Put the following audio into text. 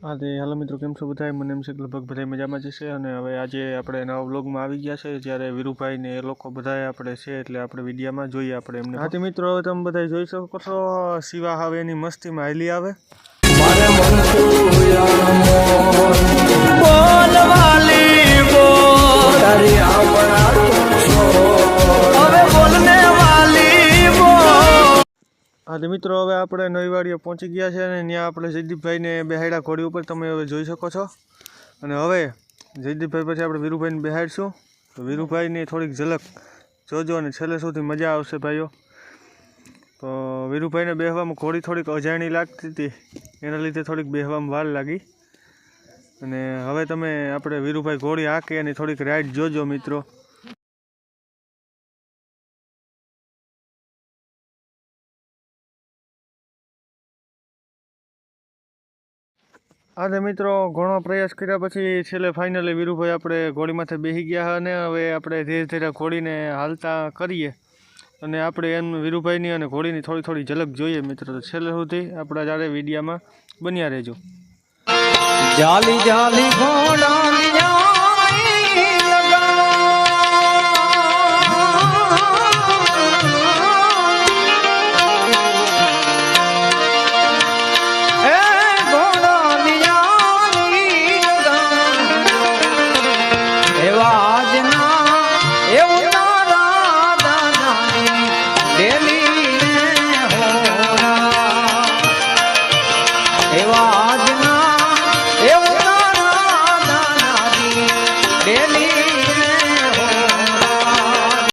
हाँ तो हेलो मित्रों केम छो बधाय મને એમ છે કે લગભગ બધા મજામાં જ છે અને હવે આજે આપણે નવા વ્લોગમાં આવી ગયા છે જ્યારે વીરુભાઈ ને એ લોકો બધાય આપણે છે એટલે આપણે વિડીયોમાં જોઈએ આપણે એમને હા તો મિત્રો હવે તમે બધા જોઈ શકો છો શિવા હવે એની મસ્તીમાં હાલી આવે મારે બોલવાલી બોલ તારી આપણા હવે બોલને વાલી બોલ हाँ तो मित्रों હવે આપણે નવીવાડીએ પહોંચી ગયા છે અને ત્યાં આપણે જયદીપભાઈને બેહાડ્યા ઘોડી ઉપર તમે હવે જોઈ શકો છો અને હવે જયદીપભાઈ પછી આપણે વીરુભાઈને બેહાડશું તો વીરુભાઈની થોડીક ઝલક જોજો અને છેલ્લે સુધી મજા આવશે ભાઈઓ તો વીરુભાઈને બેહવામાં ઘોડી થોડીક અજાણી લાગતી હતી એના લીધે થોડીક બેહવામાં વાર લાગી અને હવે તમે આપણે વીરુભાઈ ઘોડી હાંકે અને થોડીક રાઈડ જોજો મિત્રો આજે મિત્રો ઘણો પ્રયાસ કર્યા પછી છેલ્લે ફાઇનલી વીરુભાઈ આપણે ઘોડી માથે બેસી ગયા અને હવે આપણે ધીરે ધીરે ઘોડીને હાલતા કરીએ અને આપણે એમ વીરુભાઈની અને ઘોડીની થોડી થોડી ઝલક જોઈએ મિત્રો તો છેલ્લે સુધી આપણા જ્યારે વિડીયોમાં બન્યા રહેજો જાલી જાલી ઘોડાની